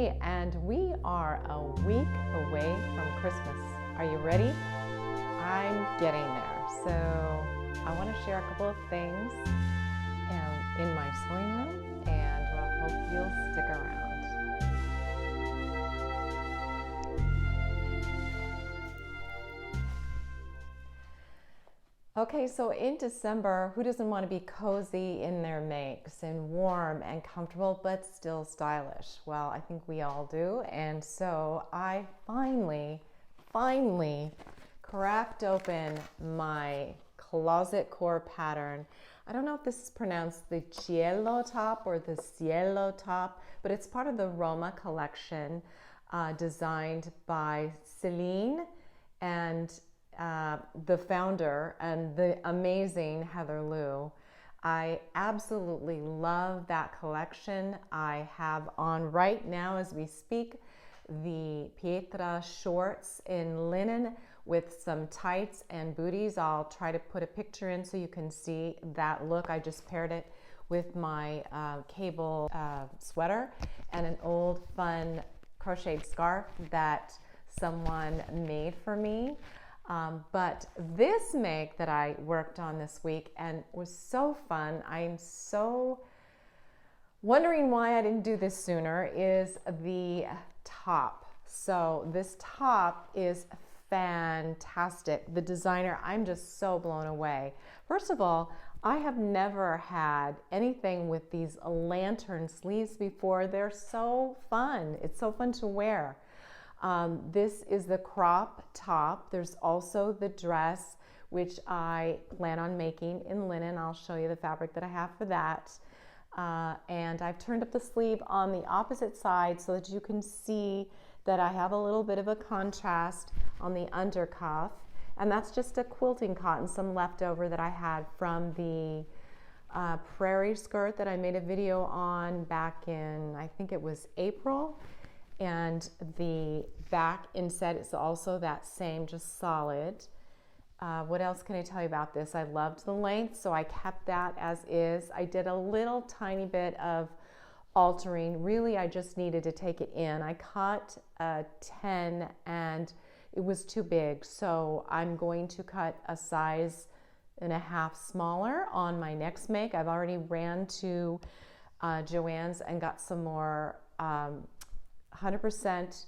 February, and we are a week away from Christmas. Are you ready? I'm getting there. So I want to share a couple of things in my sewing room, and I hope you'll stick around. Okay, so in December, who doesn't want to be cozy in their makes and warm and comfortable, but still stylish? Well, I think we all do. And so I finally cracked open my closet core pattern. I don't know if this is pronounced the Cielo top or the Cielo top, but it's part of the Roma Collection, designed by Celine and the founder and the amazing Heather Lou. I absolutely love that collection. I have on right now as we speak the Pietra Shorts in linen with some tights and booties. I'll try to put a picture in so you can see that look. I just paired it with my cable sweater and an old fun crocheted scarf that someone made for me. But this make that I worked on this week and was so fun, I'm so wondering why I didn't do this sooner, is the top. So this top is fantastic. The designer, I'm just so blown away. First of all, I have never had anything with these lantern sleeves before. They're so fun. It's so fun to wear. This is the crop top. There's also the dress, which I plan on making in linen. I'll show you the fabric that I have for that. And I've turned up the sleeve on the opposite side so that you can see that I have a little bit of a contrast on the undercuff. And that's just a quilting cotton, some leftover that I had from the prairie skirt that I made a video on back in, I think it was April. And the back inset is also that same, just solid. What else can I tell you about this? I loved the length, so I kept that as is. I did a little tiny bit of altering. Really, I just needed to take it in. I cut a 10 and it was too big, so I'm going to cut a size and a half smaller on my next make. I've already ran to Joann's and got some more 100%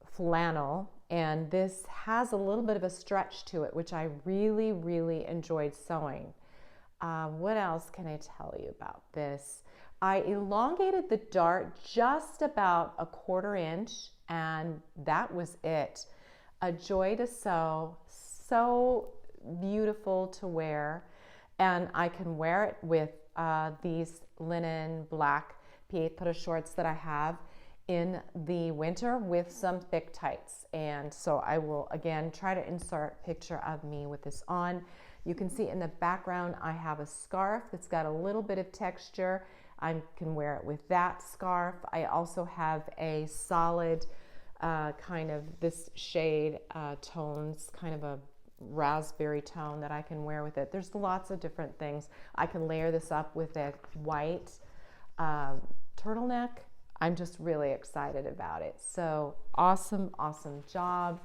flannel, and this has a little bit of a stretch to it, which I really enjoyed sewing. What else can I tell you about this? I elongated the dart just about a 1/4 inch, and that was it. A joy to sew, so beautiful to wear, and I can wear it with these linen black Pietra shorts that I have in the winter with some thick tights. And so I will again try to insert a picture of me with this on. You can see in the background I have a scarf that's got a little bit of texture. I can wear it with that scarf. I also have a solid kind of this shade tones, kind of a raspberry tone that I can wear with it. There's lots of different things. I can layer this up with a white turtleneck. I'm just really excited about it. So awesome job.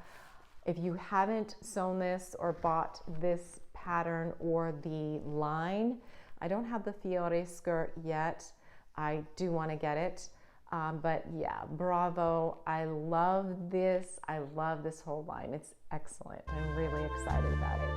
If you haven't sewn this or bought this pattern or the line, I don't have the Fiore skirt yet. I do want to get it. But yeah, bravo. I love this. I love this whole line. It's excellent. I'm really excited about it.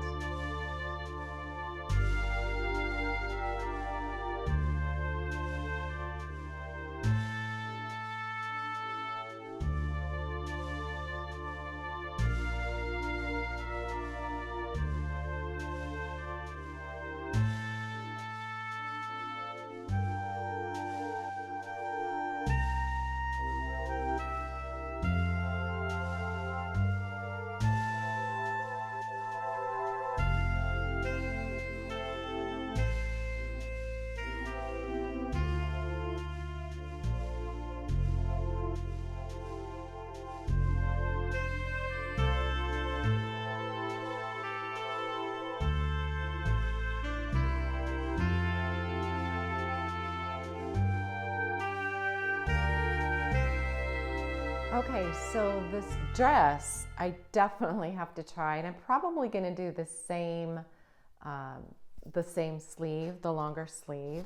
Okay, so this dress, I definitely have to try, and I'm probably going to do um, the same sleeve, the longer sleeve.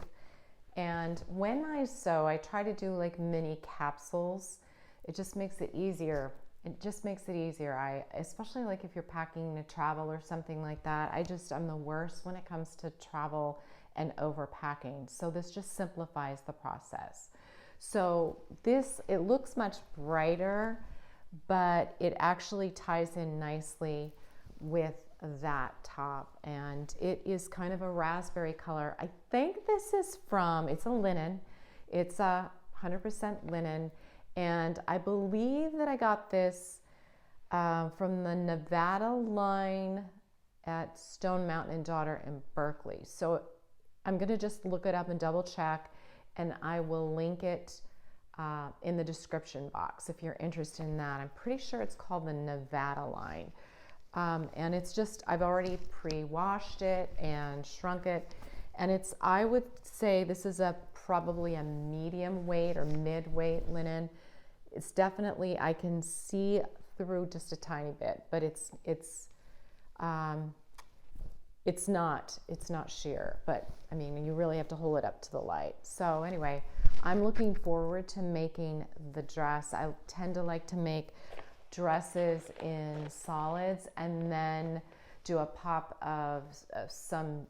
And when I sew, I try to do like mini capsules. It just makes it easier. It just makes it easier. Especially like if you're packing to travel or something like that. I'm the worst when it comes to travel and overpacking. So this just simplifies the process. So it looks much brighter, but it actually ties in nicely with that top, and it is kind of a raspberry color. I think it's a linen. It's a 100% linen, and I believe that I got this from the Nevada line at Stone Mountain and Daughter in Berkeley. So I'm going to just look it up and double check, and I will link it in the description box if you're interested in that. I'm pretty sure it's called the Nevada line. And it's just, I've already pre-washed it and shrunk it. And I would say this is probably a medium weight or mid-weight linen. It's definitely, I can see through just a tiny bit, but it's not sheer, but I mean, you really have to hold it up to the light. So anyway, I'm looking forward to making the dress. I tend to like to make dresses in solids and then do a pop of some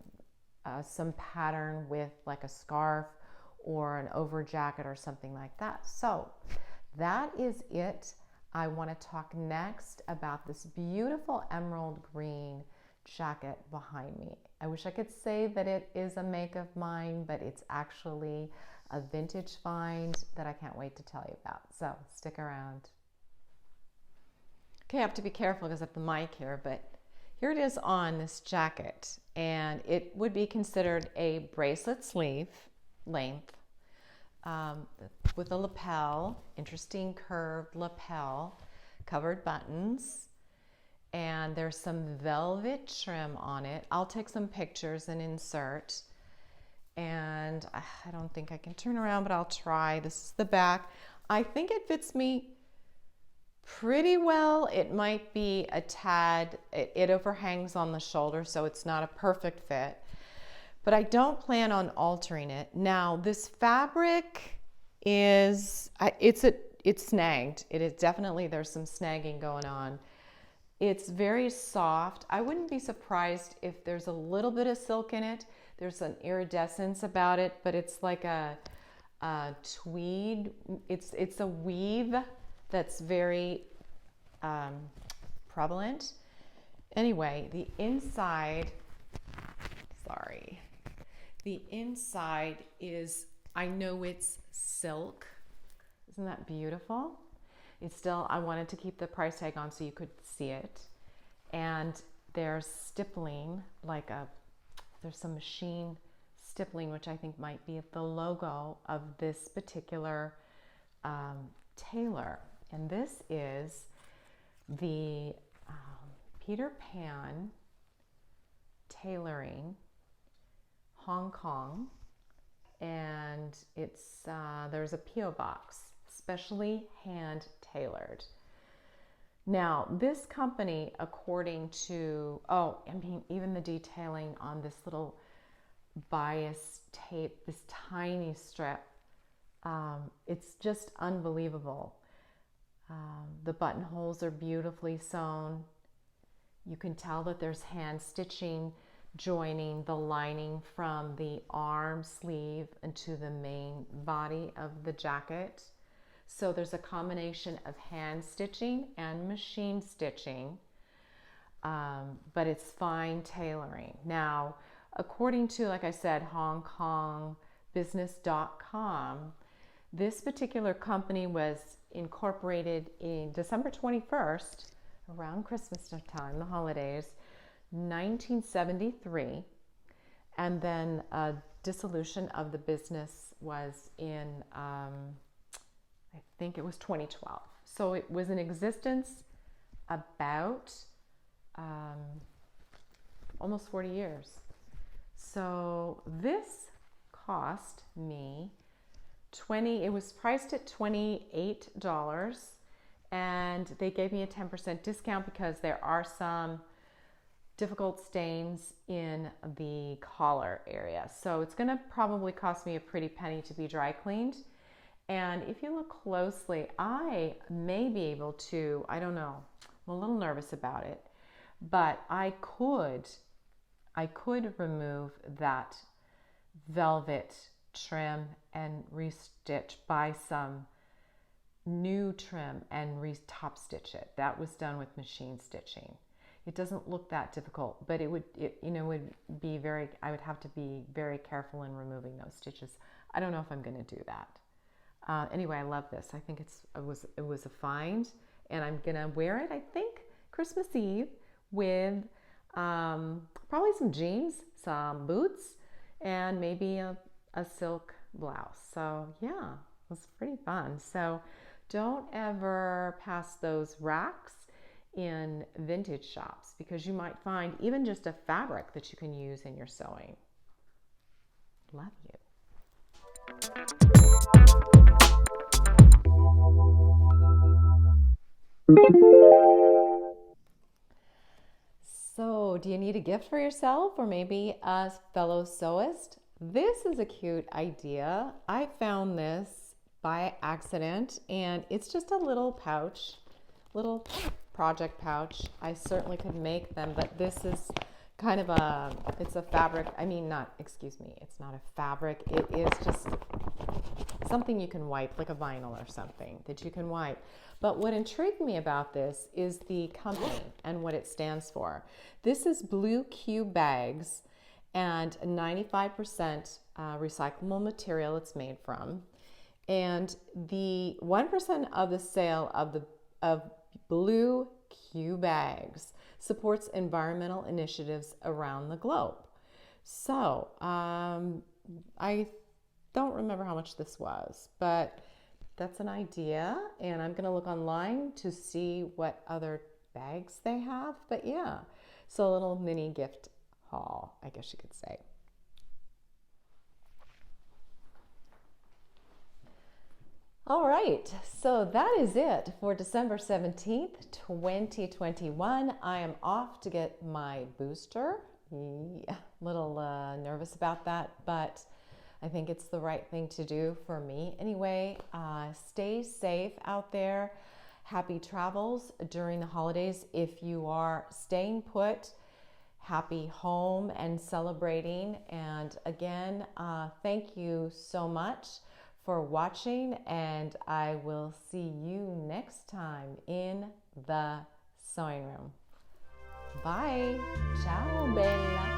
pattern with like a scarf or an over jacket or something like that. So that is it. I want to talk next about this beautiful emerald green jacket behind me. I wish I could say that it is a make of mine, but it's actually a vintage find that I can't wait to tell you about. So stick around. Okay, I have to be careful because I have the mic here, but here it is on this jacket, and it would be considered a bracelet sleeve length with a lapel, interesting curved lapel, covered buttons, and there's some velvet trim on it. I'll take some pictures and insert, and I don't think I can turn around, but I'll try. This is the back. I think it fits me pretty well. It might be a tad, it overhangs on the shoulder, so it's not a perfect fit, but I don't plan on altering it. Now, this fabric it's snagged. It is definitely, there's some snagging going on. It's very soft. I wouldn't be surprised if there's a little bit of silk in it. There's an iridescence about it, but it's like a tweed. It's a weave that's very prevalent. Anyway, the inside is, I know it's silk. Isn't that beautiful? It's still, I wanted to keep the price tag on so you could see it. And there's stippling, there's some machine stippling, which I think might be the logo of this particular tailor. And this is the Peter Pan Tailoring Hong Kong, and it's there's a P.O. box, specially hand tailored. Now, this company, according to, even the detailing on this little bias tape, this tiny strip, it's just unbelievable. The buttonholes are beautifully sewn. You can tell that there's hand stitching joining the lining from the arm sleeve into the main body of the jacket. So there's a combination of hand stitching and machine stitching, but it's fine tailoring. Now, according to, like I said, HongKongBusiness.com, this particular company was incorporated in December 21st, around Christmas time, the holidays, 1973, and then a dissolution of the business was in, I think it was 2012. So it was in existence about almost 40 years. So this cost me it was priced at $28, and they gave me a 10% discount because there are some difficult stains in the collar area. So it's gonna probably cost me a pretty penny to be dry cleaned. And if you look closely, I may be able to, I don't know, I'm a little nervous about it, but I could remove that velvet trim and restitch, buy some new trim and top stitch it. That was done with machine stitching. It doesn't look that difficult, but it would be very, I would have to be very careful in removing those stitches. I don't know if I'm going to do that. Anyway, I love this. I think it was a find, and I'm going to wear it, I think, Christmas Eve with probably some jeans, some boots, and maybe a silk blouse. So yeah, it was pretty fun. So don't ever pass those racks in vintage shops, because you might find even just a fabric that you can use in your sewing. Love you. So, do you need a gift for yourself or maybe a fellow sewist? This is a cute idea. I found this by accident, and it's just a little pouch, little project pouch. I certainly could make them, but this is kind of it's a fabric. I mean, it's not a fabric. It is just something you can wipe, like a vinyl or something that you can wipe. But what intrigued me about this is the company and what it stands for. This is Blue Cube Bags, and 95% recyclable material it's made from. And the 1% of the sale of Blue Cube Bags supports environmental initiatives around the globe. So I don't remember how much this was, but that's an idea, and I'm going to look online to see what other bags they have. But yeah, so a little mini gift haul, I guess you could say. All right, so that is it for December 17th, 2021. I am off to get my booster. Yeah, a little nervous about that, but I think it's the right thing to do for me. Anyway, stay safe out there. Happy travels during the holidays. If you are staying put, happy home and celebrating. And again, thank you so much for watching, and I will see you next time in the sewing room. Bye. Ciao, Bella.